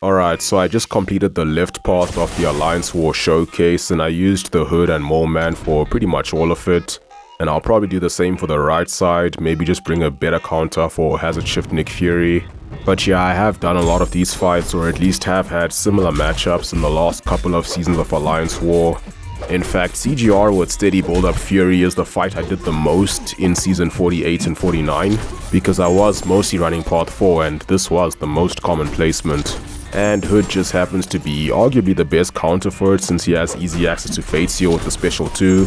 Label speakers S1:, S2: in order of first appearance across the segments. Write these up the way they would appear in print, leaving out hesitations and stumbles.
S1: Alright, so I just completed the left part of the Alliance War showcase and I used the Hood and Mole Man for pretty much all of it. And I'll probably do the same for the right side, maybe just bring a better counter for Hazard Shift Nick Fury. But yeah, I have done a lot of these fights, or at least have had similar matchups in the last couple of seasons of Alliance War. In fact, CGR with Steady Build Up Fury is the fight I did the most in Season 48 and 49, because I was mostly running Part 4 and this was the most common placement. And Hood just happens to be arguably the best counter for it since he has easy access to Fate Seal with the Special 2,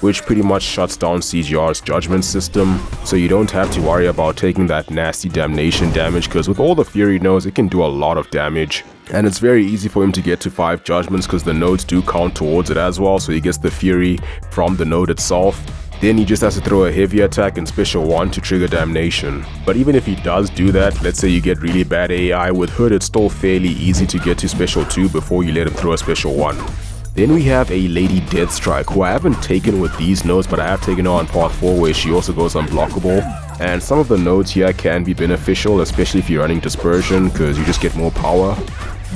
S1: which pretty much shuts down CGR's Judgment system, so you don't have to worry about taking that nasty damnation damage because with all the Fury nodes it can do a lot of damage. And it's very easy for him to get to 5 Judgments because the nodes do count towards it as well, so he gets the Fury from the node itself. Then he just has to throw a heavy attack and Special 1 to trigger Damnation. But even if he does do that, let's say you get really bad AI, with Hood it's still fairly easy to get to Special 2 before you let him throw a Special 1. Then we have a Lady Deathstrike, who I haven't taken with these nodes, but I have taken her on Part 4 where she also goes unblockable. And some of the nodes here can be beneficial, especially if you're running Dispersion, because you just get more power.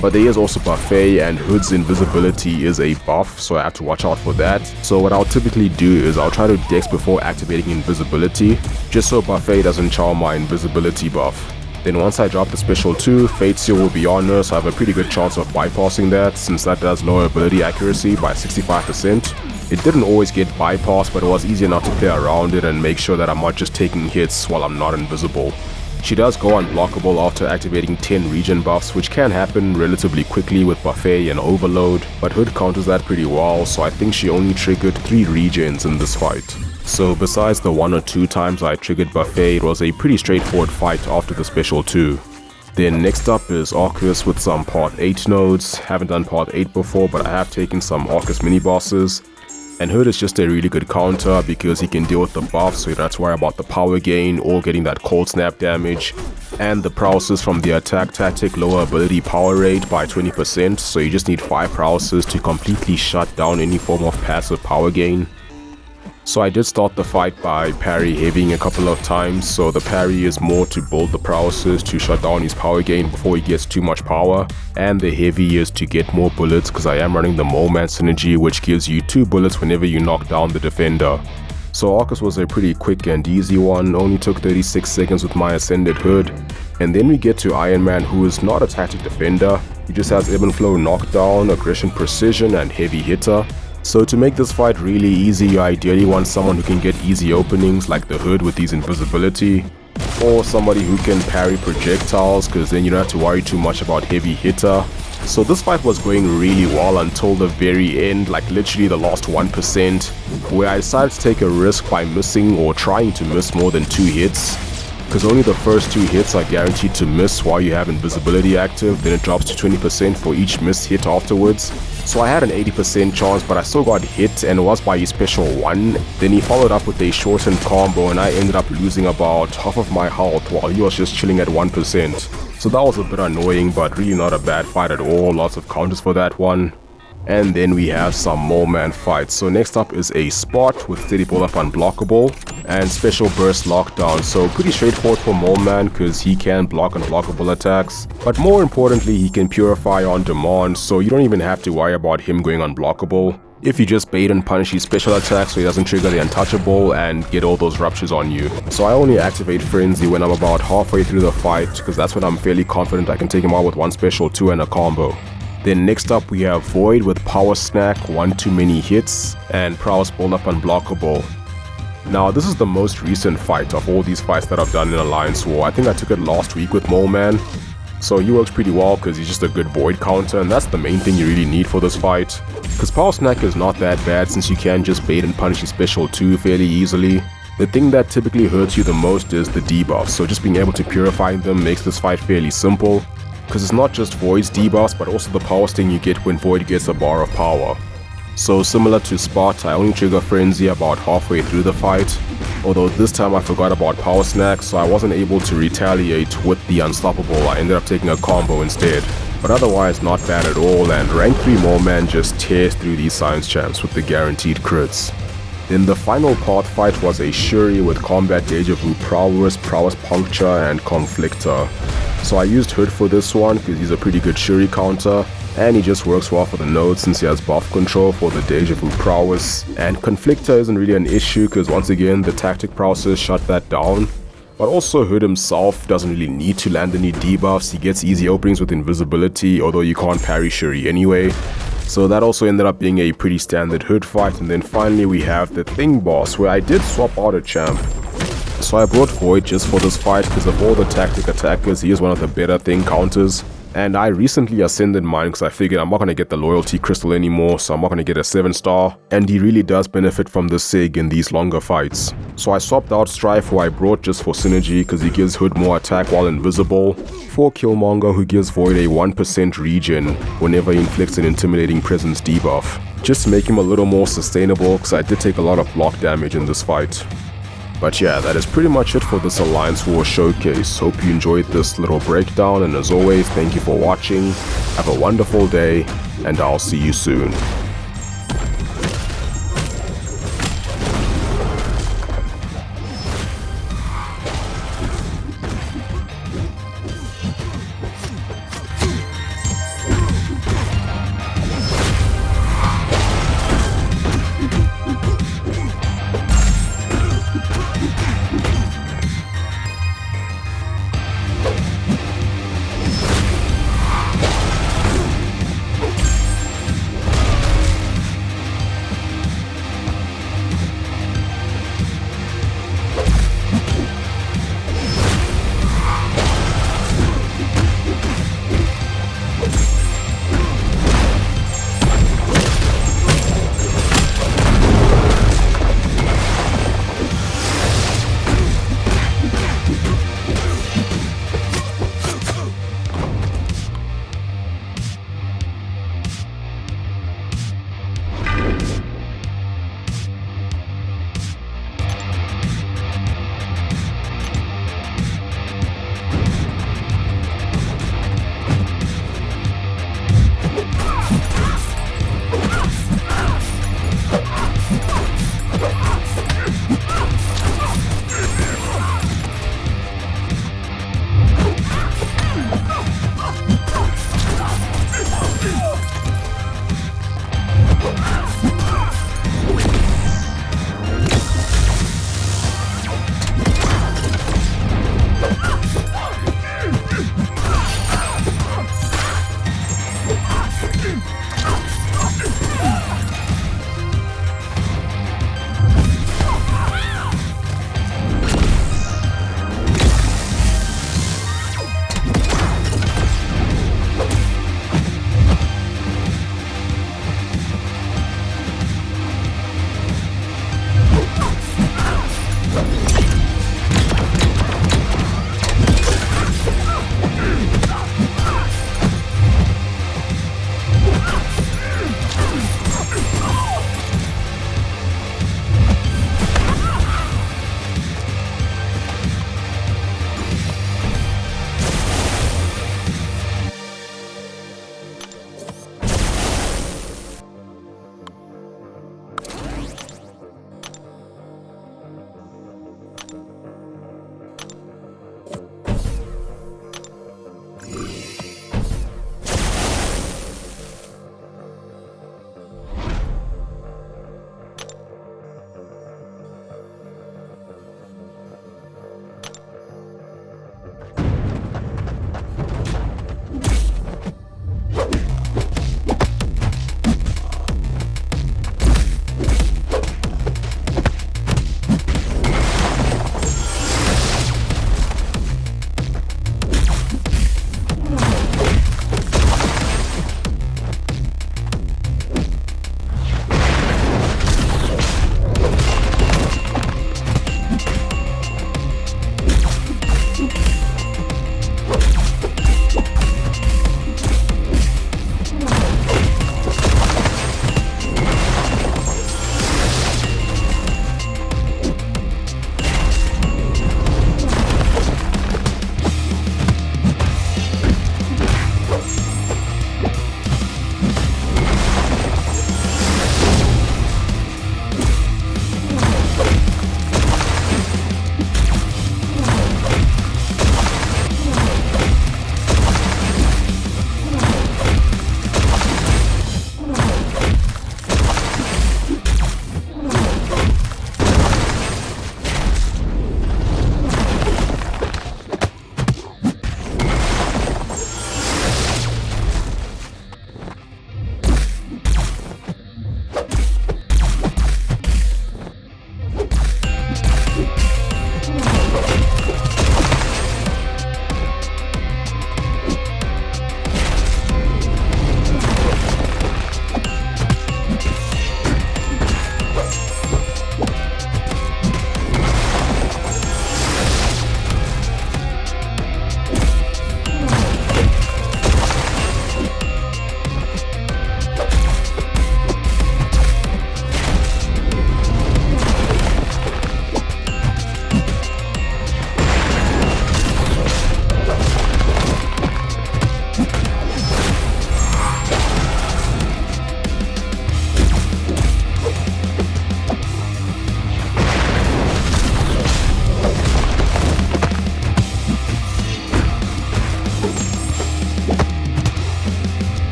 S1: But there is also Buffet, and Hood's invisibility is a buff, so I have to watch out for that. So what I'll typically do is I'll try to dex before activating invisibility, just so Buffet doesn't charm my invisibility buff. Then once I drop the Special 2, Fate Seal will be on her, so I have a pretty good chance of bypassing that, since that does lower ability accuracy by 65%. It didn't always get bypassed, but it was easy enough to play around it and make sure that I'm not just taking hits while I'm not invisible. She does go unblockable after activating 10 regen buffs, which can happen relatively quickly with Buffet and Overload, but Hood counters that pretty well, so I think she only triggered 3 regens in this fight. So besides the 1 or 2 times I triggered Buffet, it was a pretty straightforward fight after the Special 2. Then next up is Orus with some Part 8 nodes. Haven't done Part 8 before, but I have taken some Orus mini-bosses. And Hood is just a really good counter because he can deal with the buffs, so you don't have to worry about the power gain or getting that cold snap damage. And the paralysis from the attack tactic lower ability power rate by 20%, so you just need 5 paralysis to completely shut down any form of passive power gain. So I did start the fight by parry heavying a couple of times, so the parry is more to build the paralysis to shut down his power gain before he gets too much power, and the heavy is to get more bullets because I am running the Mole Man synergy, which gives you 2 bullets whenever you knock down the defender. So Orus was a pretty quick and easy one, only took 36 seconds with my Ascended Hood. And then we get to Iron Man, who is not a tactic defender, he just has Ebb and Flow knockdown, aggression precision and heavy hitter. So to make this fight really easy, you ideally want someone who can get easy openings like the Hood with his invisibility, or somebody who can parry projectiles because then you don't have to worry too much about heavy hitter. So this fight was going really well until the very end, like literally the last 1%, where I decided to take a risk by missing or trying to miss more than 2 hits. Because only the first 2 hits are guaranteed to miss while you have invisibility active, then it drops to 20% for each missed hit afterwards. So I had an 80% chance, but I still got hit, and it was by his Special 1. Then he followed up with a shortened combo and I ended up losing about half of my health while he was just chilling at 1%. So that was a bit annoying, but really not a bad fight at all, lots of counters for that one. And then we have some Mole Man fights. So next up is a Spot with Steady Build Up Unblockable and Special Burst Lockdown. So pretty straightforward for Mole Man because he can block unblockable attacks. But more importantly, he can Purify on demand, so you don't even have to worry about him going unblockable. If you just bait and punish his special attacks so he doesn't trigger the Untouchable and get all those ruptures on you. So I only activate Frenzy when I'm about halfway through the fight because that's when I'm fairly confident I can take him out with 1 Special 2 and a combo. Then next up we have Void with Power Snack, 1 too many hits, and Prowess Build Up Unblockable. Now this is the most recent fight of all these fights that I've done in Alliance War. I think I took it last week with Mole Man. So he works pretty well because he's just a good Void counter, and that's the main thing you really need for this fight. Because Power Snack is not that bad since you can just bait and punish his Special 2 fairly easily. The thing that typically hurts you the most is the debuffs, so just being able to purify them makes this fight fairly simple. Because it's not just Void's debuffs, but also the power sting you get when Void gets a bar of power. So similar to Spot, I only trigger Frenzy about halfway through the fight, although this time I forgot about Power Snack, so I wasn't able to retaliate with the Unstoppable. I ended up taking a combo instead. But otherwise not bad at all, and rank 3 Mole Man just tears through these science champs with the guaranteed crits. Then the final part fight was a Shuri with Combat Deja Vu Prowess, Prowess Puncture and Conflictor. So I used Hood for this one because he's a pretty good Shuri counter, and he just works well for the node since he has buff control for the Deja Vu prowess. And Conflictor isn't really an issue because once again the tactic process shut that down. But also Hood himself doesn't really need to land any debuffs, he gets easy openings with invisibility, although you can't parry Shuri anyway. So that also ended up being a pretty standard Hood fight. And then finally we have the Thing boss, where I did swap out a champ. So I brought Void just for this fight because of all the tactic attackers, he is one of the better Thing counters. And I recently ascended mine because I figured I'm not going to get the loyalty crystal anymore, so I'm not going to get a 7-star, and he really does benefit from the Sig in these longer fights. So I swapped out Strife, who I brought just for synergy because he gives Hood more attack while invisible, for Killmonger, who gives Void a 1% regen whenever he inflicts an intimidating presence debuff, just to make him a little more sustainable because I did take a lot of block damage in this fight. But yeah, that is pretty much it for this Alliance War showcase. Hope you enjoyed this little breakdown, and as always, thank you for watching. Have a wonderful day, and I'll see you soon.